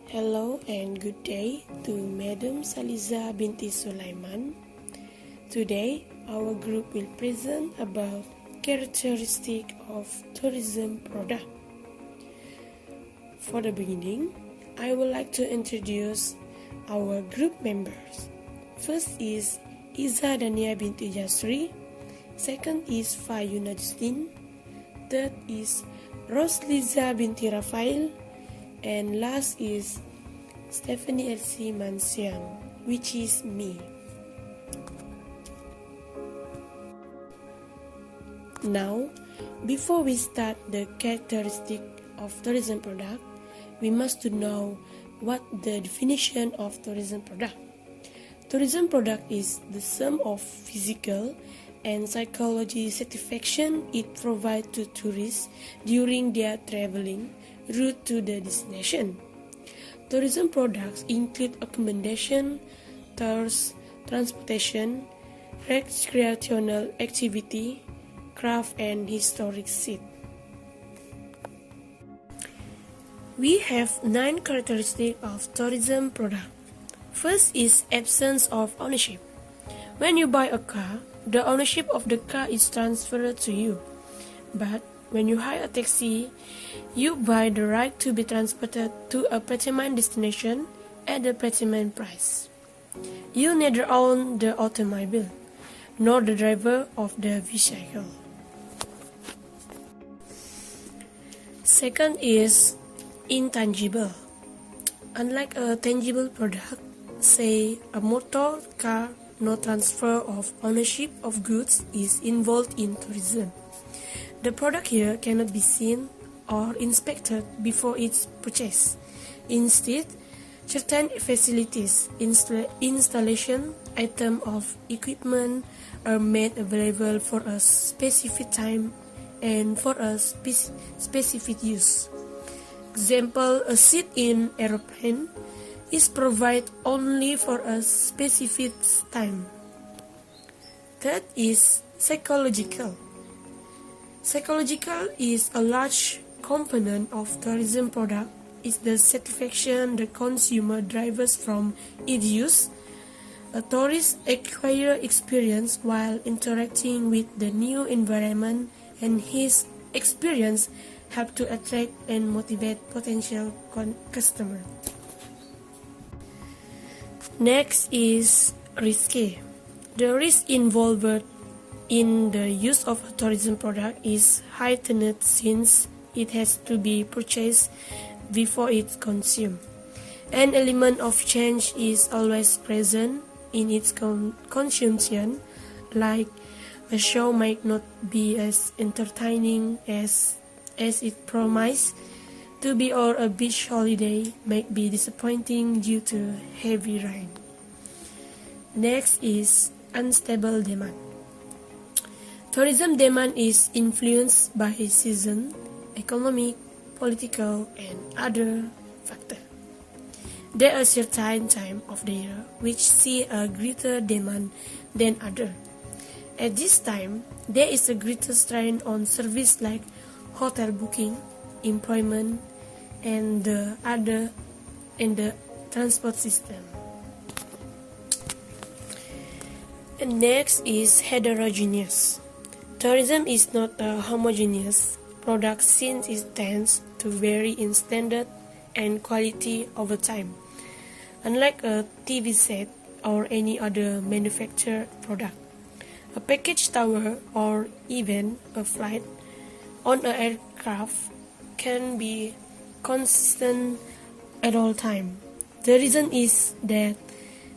Hello and good day to Madam Saliza Binti Sulaiman. Today, our group will present about characteristic of tourism product. For the beginning, I would like to introduce our group members. First is Izzah dania Binti jasrie. Second is Fayunah Justin. Third is Roslizah binti Rafail. And last is Elsie Mansiang, which is me. Now, before we start the characteristic of tourism product, we must to know what the definition of tourism product. Tourism product is the sum of physical and psychology satisfaction it provides to tourists during their traveling route to the destination. Tourism products include accommodation, tours, transportation, recreational activity, craft, and historic sites. We have 9 characteristics of tourism product. First is absence of ownership. When you buy a car, the ownership of the car is transferred to you. But when you hire a taxi, you buy the right to be transported to a predetermined destination at a predetermined price. You neither own the automobile nor the driver of the vehicle. Second is intangible. Unlike a tangible product, say a motor car, no transfer of ownership of goods is involved in tourism. The product here cannot be seen or inspected before its purchase. Instead, certain facilities, installation, items of equipment are made available for a specific time and for a specific use. Example, a seat in aeroplane is provided only for a specific time. Third is psychological. Psychological is a large component of tourism product. Is the satisfaction the consumer derives from its use. A tourist acquires experience while interacting with the new environment, and his experience helps to attract and motivate potential customers. Next is risky. The risk involved in the use of a tourism product is heightened since it has to be purchased before it's consumed. An element of change is always present in its consumption, like a show might not be as entertaining as it promised to be, or a beach holiday might be disappointing due to heavy rain. Next is unstable demand. Tourism demand is influenced by season, economic, political, and other factors. There are certain times of the year which see a greater demand than others. At this time, there is a greater strain on service like hotel booking, employment, and the transport system. And next is heterogeneous. Tourism is not a homogeneous product since it tends to vary in standard and quality over time. Unlike a TV set or any other manufactured product, a package tour or even a flight on an aircraft can be consistent at all times. The reason is that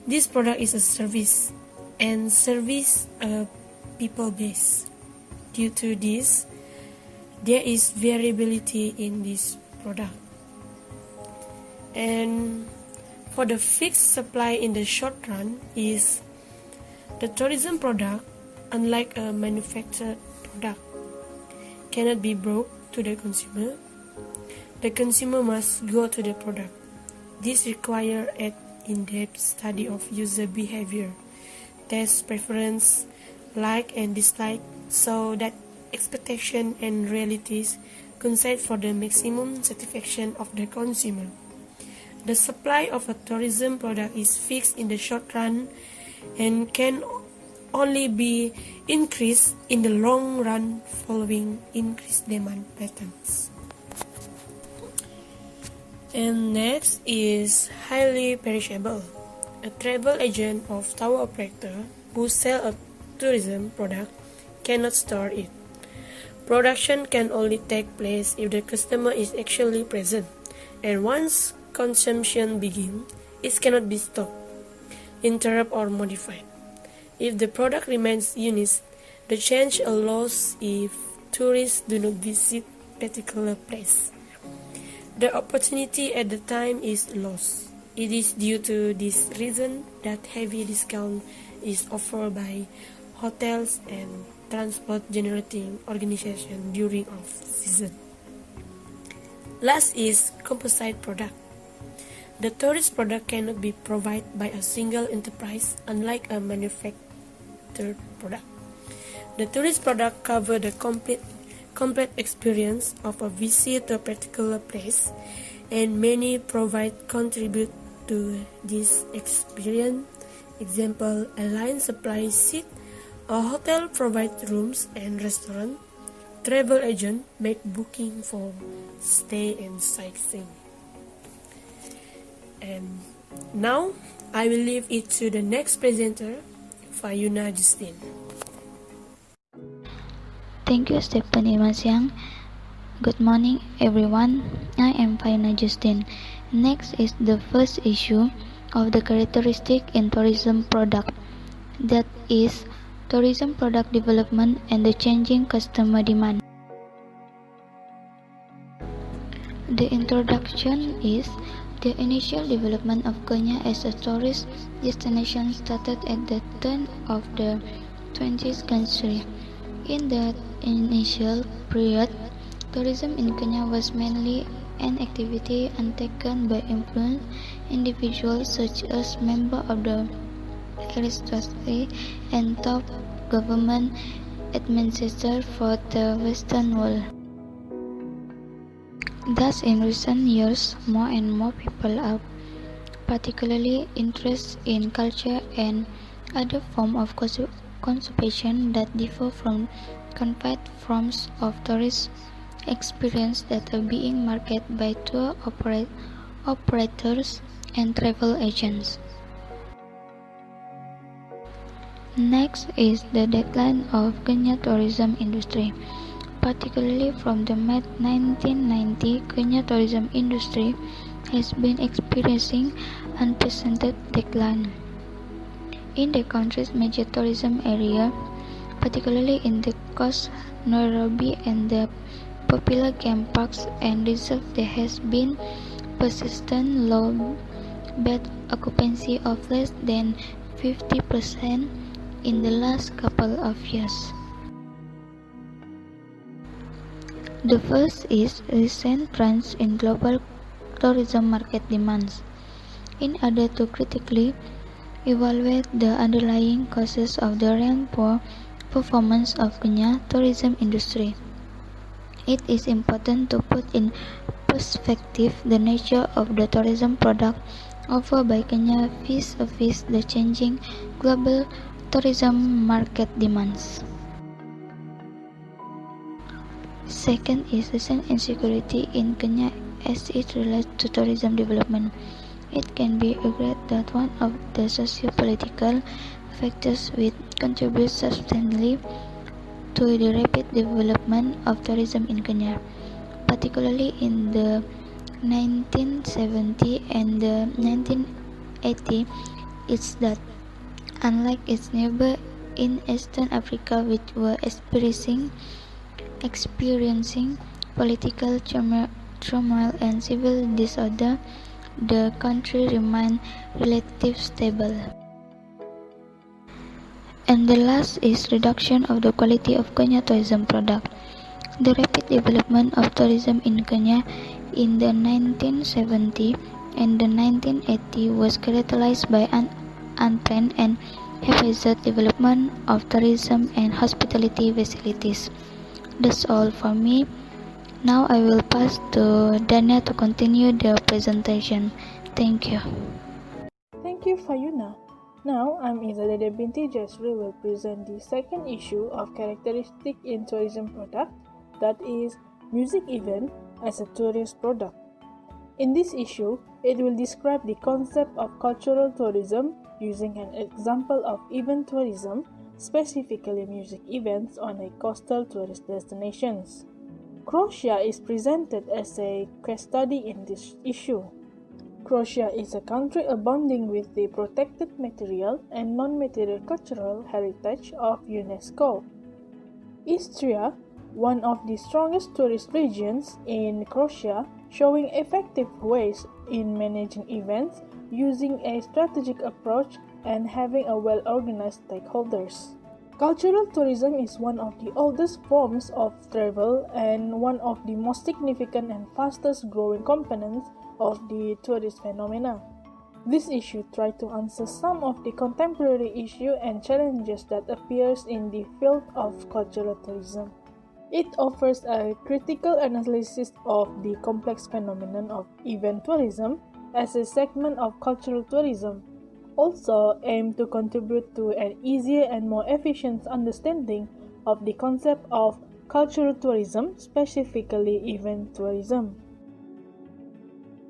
this product is a service, and service a people base. Due to this, there is variability in this product. And for the fixed supply in the short run is the tourism product, unlike a manufactured product, cannot be brought to the consumer. The consumer must go to the product. This requires an in-depth study of user behavior, test preference, like and dislike, so that expectation and realities coincide for the maximum satisfaction of the consumer. The supply of a tourism product is fixed in the short run and can only be increased in the long run following increased demand patterns. And next is highly perishable. A travel agent or tour operator who sell a tourism product cannot store it. Production can only take place if the customer is actually present, and once consumption begins, it cannot be stopped, interrupted, or modified. If the product remains unique, the change allows if tourists do not visit particular place. The opportunity at the time is lost. It is due to this reason that heavy discount is offered by hotels and transport generating organizations during off-season. Last is composite product. The tourist product cannot be provided by a single enterprise, unlike a manufactured product. The tourist product covers the complete experience of a visit to a particular place, and many contribute to this experience. Example, airline supplies seats, a hotel provides rooms and restaurants, travel agent make booking for stay and sightseeing. And now I will leave it to the next presenter, Fayunah Justin. Thank you, Stephanie Mansiang. Good morning, everyone. I am Fayunah Justin. Next is the first issue of the characteristic in tourism product, that is, tourism product development and the changing customer demand. The introduction is the initial development of Kenya as a tourist destination started at the turn of the 20th century. In that initial period, tourism in Kenya was mainly an activity undertaken by influential individuals such as members of the aristocracy and top government administrators for the Western world. Thus, in recent years, more and more people are particularly interested in culture and other forms of consumption that differ from confined forms of tourist experience that are being marketed by tour operators and travel agents. Next is the decline of Kenya tourism industry. Particularly from the mid-1990s, Kenya tourism industry has been experiencing unprecedented decline. In the country's major tourism area, particularly in the coast, Nairobi, and the popular game parks and reserves, there has been persistent low bed occupancy of less than 50% in the last couple of years. The first is recent trends in global tourism market demands. In order to critically evaluate the underlying causes of the recent poor performance of Kenya tourism industry, it is important to put in perspective the nature of the tourism product offered by Kenya vis-a-vis the changing global tourism market demands. Second is recent insecurity in Kenya as it relates to tourism development. It can be agreed that one of the socio-political factors which contribute substantially to the rapid development of tourism in Kenya, particularly in the 1970s and the 1980s, is that, unlike its neighbor in Eastern Africa, which were experiencing political turmoil and civil disorder, the country remained relatively stable. And the last is reduction of the quality of Kenya tourism product. The rapid development of tourism in Kenya in the 1970s and the 1980s was characterized by an unplanned and haphazard development of tourism and hospitality facilities. That's all for me. Now I will pass to Dania to continue the presentation. Thank you. Thank you, Fayunah. Now, I'm Izzah Binti Jasrie will present the second issue of Characteristic in Tourism Product, that is, music event as a tourist product. In this issue, it will describe the concept of cultural tourism using an example of event tourism, specifically music events on a coastal tourist destinations. Croatia is presented as a case study in this issue. Croatia is a country abounding with the protected material and non-material cultural heritage of UNESCO. Istria, one of the strongest tourist regions in Croatia, showing effective ways in managing events using a strategic approach and having a well-organized stakeholders. Cultural tourism is one of the oldest forms of travel and one of the most significant and fastest growing components of the tourist phenomena. This issue tries to answer some of the contemporary issues and challenges that appears in the field of cultural tourism. It offers a critical analysis of the complex phenomenon of event tourism as a segment of cultural tourism, also aim to contribute to an easier and more efficient understanding of the concept of cultural tourism, specifically event tourism.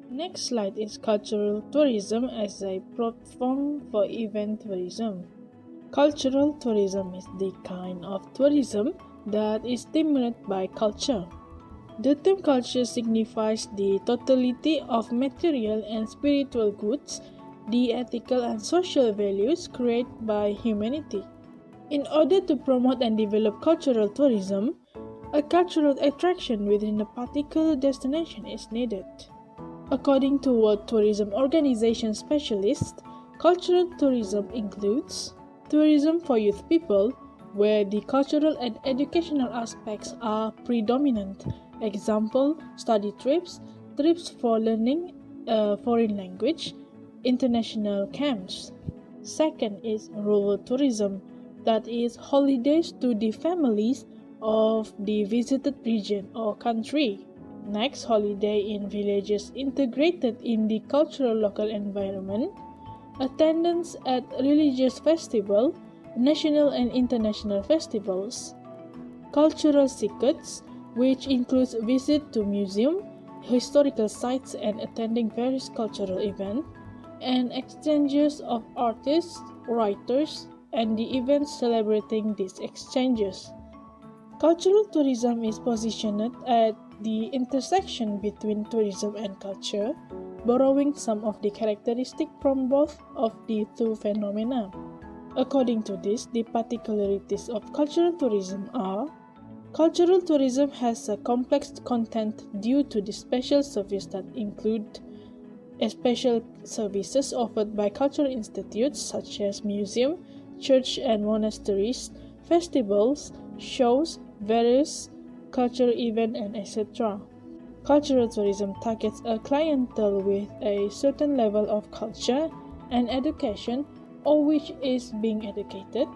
Next slide is cultural tourism as a platform for event tourism. Cultural tourism is the kind of tourism that is stimulated by culture. The term culture signifies the totality of material and spiritual goods, the ethical and social values created by humanity. In order to promote and develop cultural tourism, a cultural attraction within a particular destination is needed. According to World Tourism Organization specialists, cultural tourism includes tourism for youth people, where the cultural and educational aspects are predominant. Example, study trips, trips for learning a foreign language, international camps. Second is rural tourism, that is holidays to the families of the visited region or country. Next, holiday in villages integrated in the cultural local environment. Attendance at religious festival, national and international festivals. Cultural circuits, which includes visit to museum, historical sites and attending various cultural events, and exchanges of artists, writers, and the events celebrating these exchanges. Cultural tourism is positioned at the intersection between tourism and culture, borrowing some of the characteristics from both of the two phenomena. According to this, the particularities of cultural tourism are: cultural tourism has a complex content due to the special services that include special services offered by cultural institutes such as museums, churches and monasteries, festivals, shows, various cultural events, and etc. Cultural tourism targets a clientele with a certain level of culture and education, or which is being educated.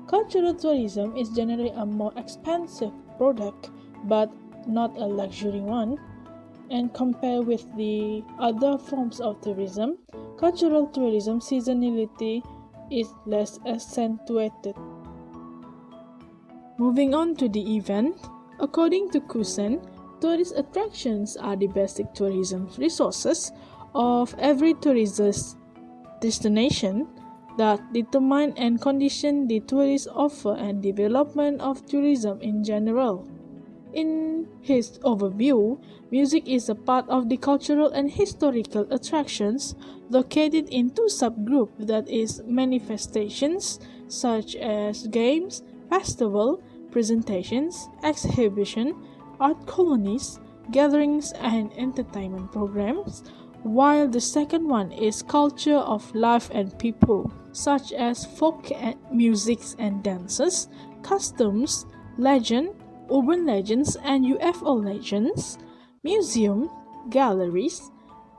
Cultural tourism is generally a more expensive product, but not a luxury one. And compared with the other forms of tourism, cultural tourism seasonality is less accentuated. Moving on to the event, according to Kusen, tourist attractions are the basic tourism resources of every tourist destination that determine and condition the tourist offer and development of tourism in general. In his overview, music is a part of the cultural and historical attractions located in two subgroups, that is, manifestations such as games, festival, presentations, exhibition, art colonies, gatherings, and entertainment programs, while the second one is culture of life and people, such as folk music and dances, customs, legend, urban legends and UFO legends, museum, galleries,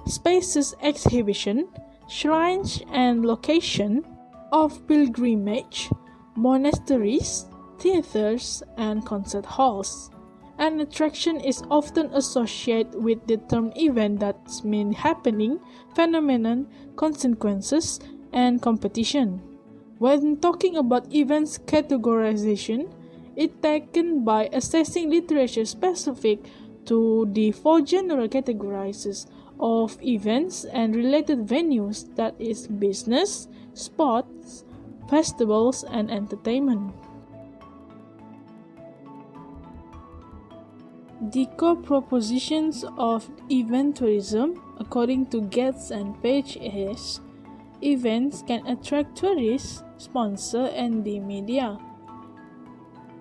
spaces exhibition, shrines and location of pilgrimage, monasteries, theaters and concert halls. An attraction is often associated with the term event that means happening, phenomenon, consequences, and competition. When talking about events categorization, it's taken by assessing literature specific to the four general categories of events and related venues, that is business, sports, festivals, and entertainment. The core propositions of event tourism, according to Gates and Page, is events can attract tourists, sponsors, and the media.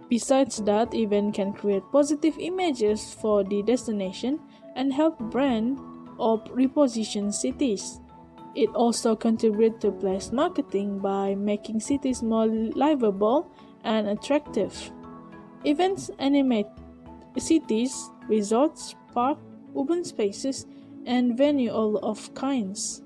Besides that, event can create positive images for the destination and help brand or reposition cities. It also contributes to place marketing by making cities more livable and attractive. Events animate cities, resorts, parks, urban spaces, and venues all of kinds.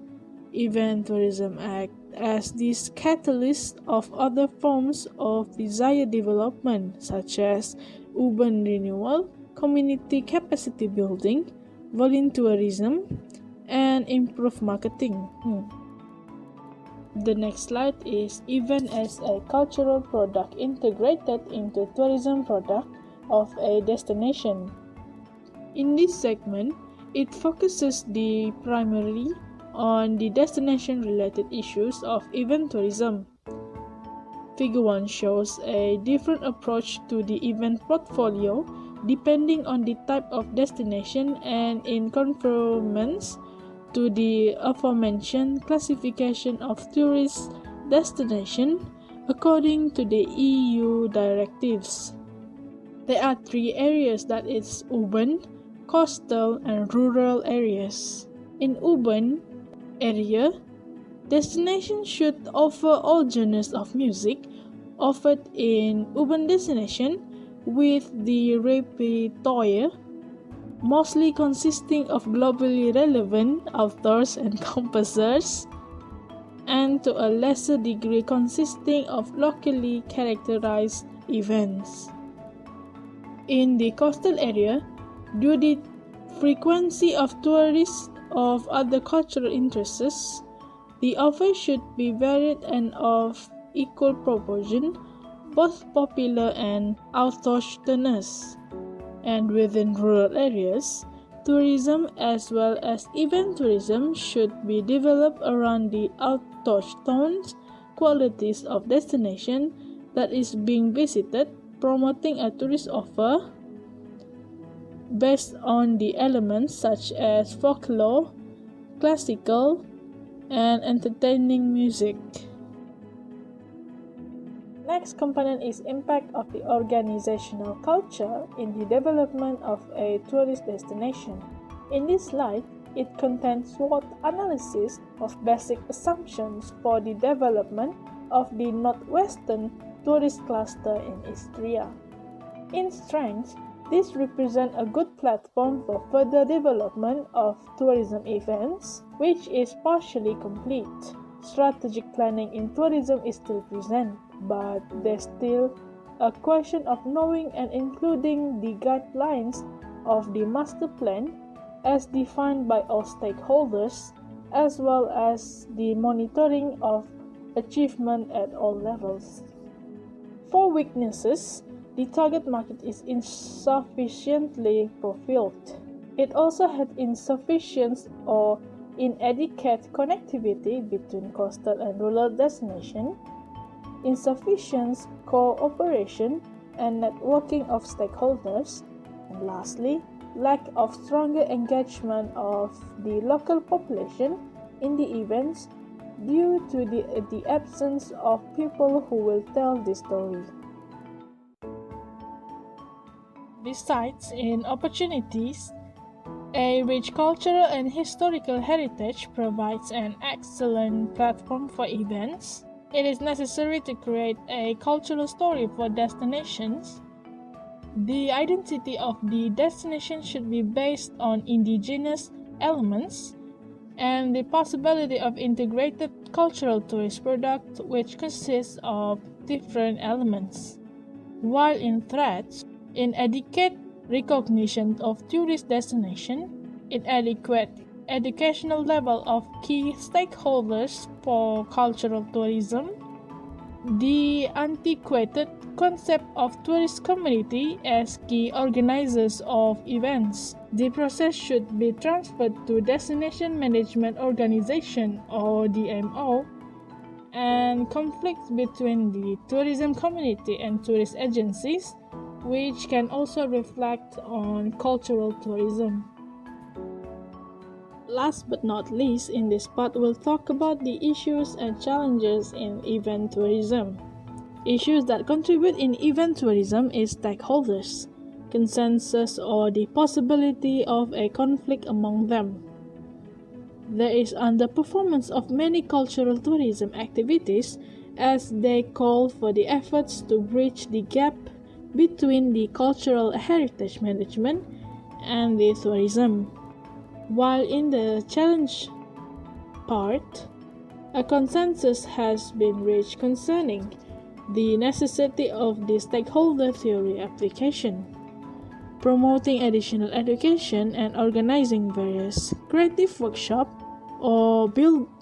Event tourism acts as this catalyst of other forms of desired development, such as urban renewal, community capacity building, volunteerism, and improved marketing. The next slide is event as a cultural product integrated into tourism product of a destination. In this segment, it focuses primarily on the destination-related issues of event tourism. Figure 1 shows a different approach to the event portfolio depending on the type of destination and in conformance to the aforementioned classification of tourist destination according to the EU directives. There are three areas, that is urban, coastal, and rural areas. In urban area, destinations should offer all genres of music offered in urban destination with the repertoire mostly consisting of globally relevant authors and composers, and to a lesser degree consisting of locally characterized events. In the coastal area, due to the frequency of tourists of other cultural interests, the offer should be varied and of equal proportion, both popular and autochthonous. And within rural areas, tourism as well as event tourism should be developed around the autochthonous qualities of destination that is being visited, promoting a tourist offer based on the elements such as folklore, classical, and entertaining music. Next component is impact of the organizational culture in the development of a tourist destination. In this slide, it contains SWOT analysis of basic assumptions for the development of the Northwestern tourist cluster in Istria. In strength, this represents a good platform for further development of tourism events, which is partially complete. Strategic planning in tourism is still present, but there's still a question of knowing and including the guidelines of the master plan as defined by all stakeholders, as well as the monitoring of achievement at all levels. For weaknesses, the target market is insufficiently profiled. It also had insufficient or inadequate connectivity between coastal and rural destinations, insufficient cooperation and networking of stakeholders, and lastly, lack of stronger engagement of the local population in the events due to the absence of people who will tell the story. Besides, in opportunities, a rich cultural and historical heritage provides an excellent platform for events. It is necessary to create a cultural story for destinations. The identity of the destination should be based on indigenous elements and the possibility of integrated cultural tourist product which consists of different elements. While in threats, inadequate recognition of tourist destination, inadequate educational level of key stakeholders for cultural tourism, the antiquated concept of tourist community as key organizers of events. The process should be transferred to Destination Management Organization or DMO, and conflicts between the tourism community and tourist agencies, which can also reflect on cultural tourism. Last but not least, in this part we'll talk about the issues and challenges in event tourism. Issues that contribute in event tourism is stakeholders, consensus or the possibility of a conflict among them. There is underperformance of many cultural tourism activities as they call for the efforts to bridge the gap between the cultural heritage management and the tourism. While in the challenge part, a consensus has been reached concerning the necessity of the stakeholder theory application, promoting additional education and organizing various creative workshops or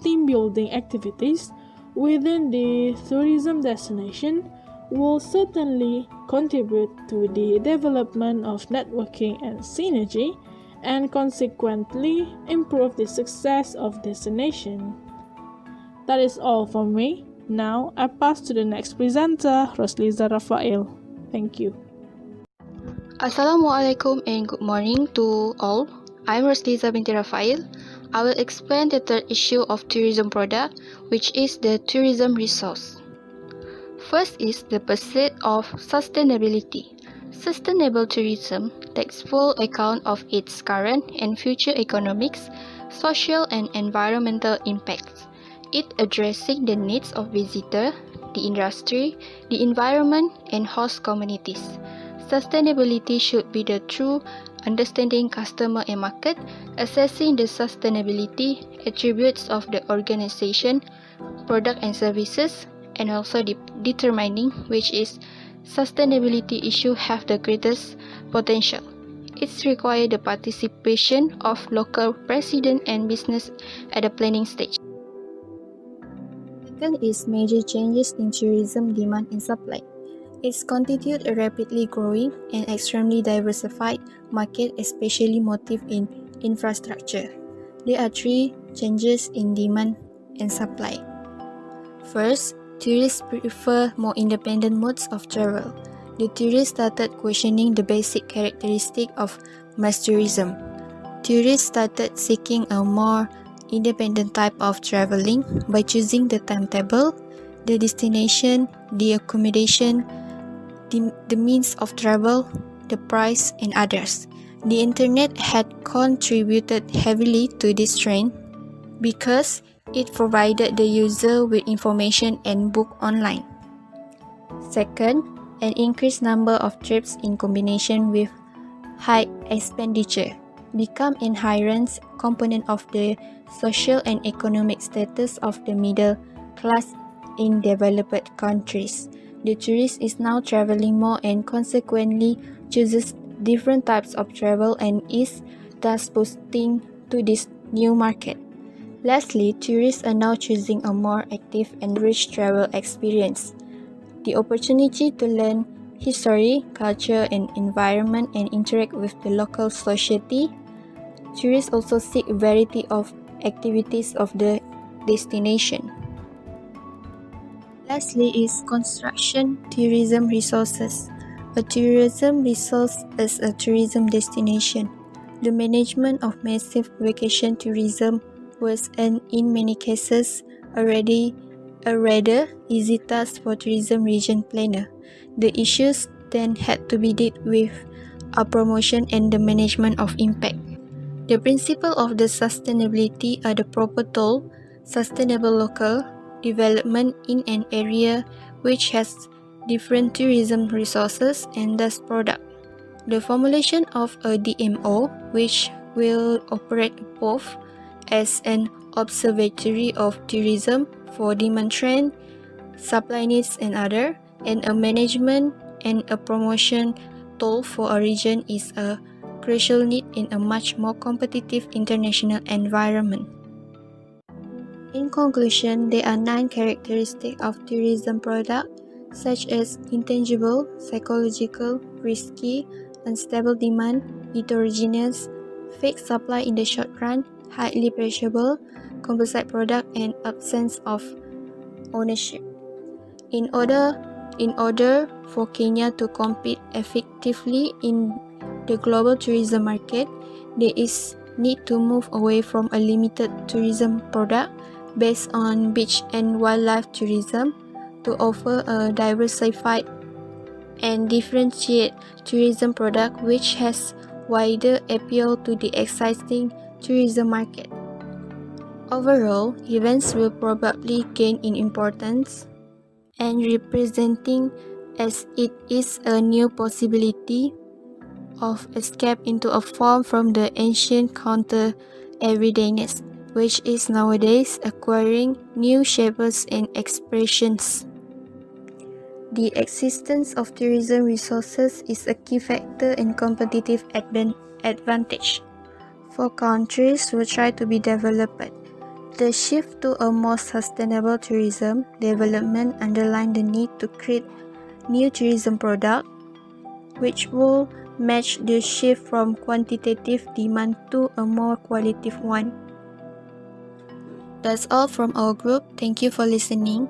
team building activities within the tourism destination will certainly contribute to the development of networking and synergy, and consequently improve the success of destination. That is all from me. Now I pass to the next presenter, Roslizah Rafail. Thank you. Assalamualaikum and good morning to all. I'm Roslizah Binti Rafail. I will explain the third issue of tourism product, which is the tourism resource. First is the pursuit of sustainability. Sustainable tourism takes full account of its current and future economics, social and environmental impacts. It addressing the needs of visitors, the industry, the environment, and host communities. Sustainability should be the true understanding customer and market, assessing the sustainability attributes of the organization, product and services, and also determining which is sustainability issue have the greatest potential. It's required the participation of local resident and business at the planning stage. Second is major changes in tourism demand and supply. It's constitute a rapidly growing and extremely diversified market, especially motive in infrastructure. There are three changes in demand and supply. First, tourists prefer more independent modes of travel. The tourists started questioning the basic characteristic of mass tourism. Tourists started seeking a more independent type of traveling by choosing the timetable, the destination, the accommodation, the means of travel, the price, and others. The internet had contributed heavily to this trend because it provided the user with information and book online. Second, an increased number of trips in combination with high expenditure become an inherent component of the social and economic status of the middle class in developed countries. The tourist is now traveling more and consequently chooses different types of travel and is thus boosting to this new market. Lastly, tourists are now choosing a more active and rich travel experience. The opportunity to learn history, culture, and environment and interact with the local society. Tourists also seek a variety of activities of the destination. Lastly is construction tourism resources. A tourism resource is a tourism destination. The management of massive vacation tourism was and in many cases already a rather easy task for tourism region planner. The issues then had to be dealt with a promotion and the management of impact. The principle of the sustainability are the proper toll, sustainable local development in an area which has different tourism resources and thus product. The formulation of a DMO which will operate both as an observatory of tourism for demand trend, supply needs and other, and a management and a promotion toll for a region is a crucial need in a much more competitive international environment. In conclusion, there are 9 characteristics of tourism product, such as intangible, psychological, risky, unstable demand, heterogeneous, fixed supply in the short run, highly perishable, composite product, and absence of ownership. In order for Kenya to compete effectively in the global tourism market, there is need to move away from a limited tourism product based on beach and wildlife tourism to offer a diversified and differentiated tourism product which has wider appeal to the existing tourism market. Overall, events will probably gain in importance and representing as it is a new possibility of escape into a form from the ancient counter everydayness, which is nowadays acquiring new shapes and expressions. The existence of tourism resources is a key factor in competitive advantage for countries who try to be developed. The shift to a more sustainable tourism development underlines the need to create new tourism products which will match the shift from quantitative demand to a more qualitative one. That's all from our group. Thank you for listening.